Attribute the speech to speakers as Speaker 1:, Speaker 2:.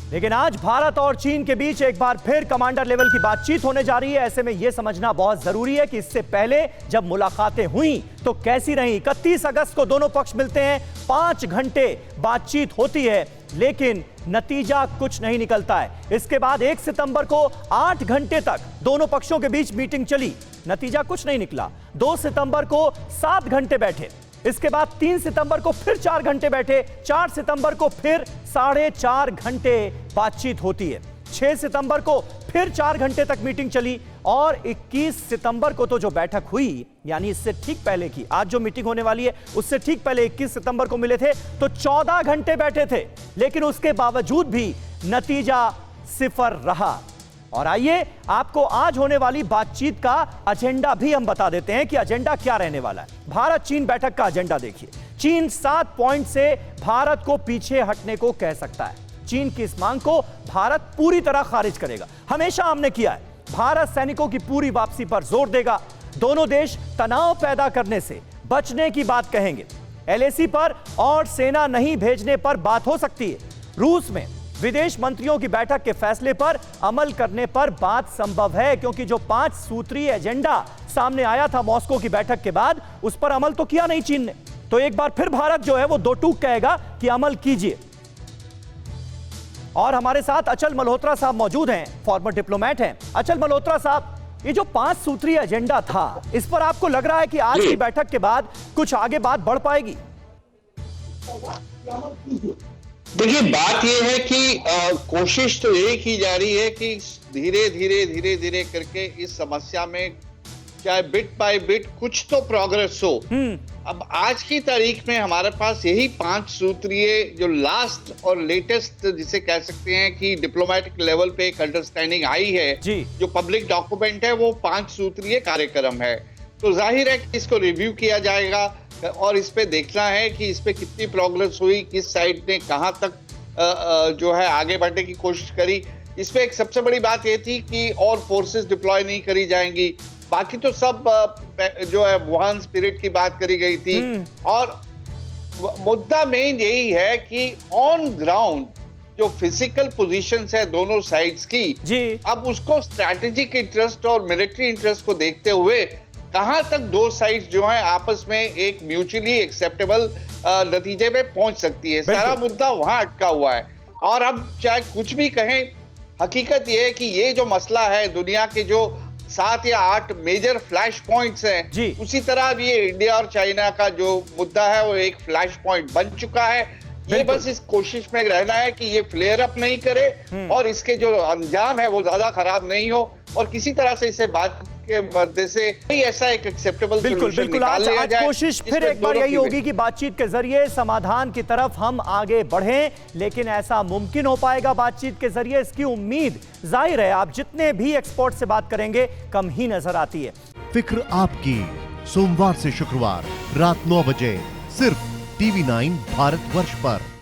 Speaker 1: लेकिन आज भारत और चीन के बीच एक बार फिर कमांडर लेवल की बातचीत होने जा रही है। ऐसे में यह समझना बहुत जरूरी है कि इससे पहले जब मुलाकातें हुई तो कैसी रही। 31 अगस्त को दोनों पक्ष मिलते हैं, 5 घंटे बातचीत होती है, लेकिन नतीजा कुछ नहीं निकलता है। इसके बाद 1 सितंबर को 8 घंटे तक दोनों पक्षों के बीच मीटिंग चली, नतीजा कुछ नहीं निकला। 2 सितंबर को 7 घंटे बैठे, इसके बाद 3 सितंबर को फिर 4 घंटे बैठे, 4 सितंबर को फिर 4.5 घंटे बातचीत होती है। 6 सितंबर को फिर 4 घंटे तक मीटिंग चली और 21 सितंबर को तो जो बैठक हुई, यानी इससे ठीक पहले की, आज जो मीटिंग होने वाली है उससे ठीक पहले 21 सितंबर को मिले थे तो 14 घंटे बैठे थे, लेकिन उसके बावजूद भी नतीजा सिफर रहा। और आइए आपको आज होने वाली बातचीत का एजेंडा भी हम बता देते हैं कि एजेंडा क्या रहने वाला है। भारत चीन बैठक का एजेंडा देखिए। चीन 7 पॉइंट से भारत को पीछे हटने को कह सकता है। चीन की इस मांग को भारत पूरी तरह खारिज करेगा, हमेशा हमने किया है। भारत सैनिकों की पूरी वापसी पर जोर देगा। दोनों देश तनाव पैदा करने से बचने की बात कहेंगे। एलएसी पर और सेना नहीं भेजने पर बात हो सकती है। रूस में विदेश मंत्रियों की बैठक के फैसले पर अमल करने पर बात संभव है, क्योंकि जो 5 सूत्रीय एजेंडा सामने आया था मॉस्को की बैठक के बाद, उस पर अमल तो किया नहीं चीन ने। तो एक बार फिर भारत जो है वो दो टूक कहेगा कि अमल कीजिए। और हमारे साथ अचल मल्होत्रा साहब मौजूद हैं, फॉर्मर डिप्लोमेट हैं। अचल मल्होत्रा साहब, ये जो 5 सूत्रीय एजेंडा था, इस पर आपको लग रहा है कि आज की बैठक के बाद कुछ आगे बात बढ़ पाएगी?
Speaker 2: देखिए, बात यह है कि कोशिश तो यही की जा रही है कि धीरे धीरे करके इस समस्या में चाहे बिट बाय बिट कुछ तो प्रोग्रेस हो। अब आज की तारीख में हमारे पास यही 5 सूत्रीय जो लास्ट और लेटेस्ट, जिसे कह सकते हैं कि डिप्लोमेटिक लेवल पे एक अंडरस्टैंडिंग आई है, जो पब्लिक डॉक्यूमेंट है, वो 5 सूत्रीय कार्यक्रम है। तो जाहिर है कि इसको रिव्यू किया जाएगा और इस पे देखना है कि इस पे कितनी प्रोग्रेस हुई, किस साइड ने कहां तक जो है आगे बढ़ने की कोशिश करी। इस पे एक सबसे बड़ी बात ये थी कि और फोर्सेस डिप्लॉय नहीं करी जाएंगी। बाकी तो सब जो है वुहान स्पिरिट की बात करी गई थी। और मुद्दा मेन यही है कि ऑन ग्राउंड जो फिजिकल पोजीशंस है दोनों साइड्स की, अब उसको स्ट्रैटेजिक इंटरेस्ट और मिलिट्री इंटरेस्ट को देखते हुए कहां तक दो साइड्स जो है आपस में एक म्यूचुअली एक्सेप्टेबल नतीजे पे पहुंच सकती है। सारा मुद्दा वहां अटका हुआ है। और अब चाहे कुछ भी कहें, हकीकत यह है कि ये जो मसला है, दुनिया के जो 7 या 8 मेजर फ्लैश पॉइंट्स हैं, उसी तरह अब ये इंडिया और चाइना का जो मुद्दा है वो एक फ्लैश पॉइंट बन चुका है। ये बस इस कोशिश में रहना है कि ये फ्लेयर अप नहीं करे और इसके जो अंजाम है वो ज्यादा खराब नहीं हो, और किसी तरह से इसे बात के मध्य से ऐसा एक एक्सेप्टेबल
Speaker 1: बिल्कुल आज कोशिश फिर एक बार यही होगी कि बातचीत के जरिए समाधान की तरफ हम आगे बढ़ें। लेकिन ऐसा मुमकिन हो पाएगा बातचीत के जरिए, इसकी उम्मीद जाहिर है आप जितने भी एक्सपर्ट से बात करेंगे कम ही नजर आती है।
Speaker 3: फिक्र आपकी, सोमवार से शुक्रवार रात 9 बजे सिर्फ TV9 भारतवर्ष पर।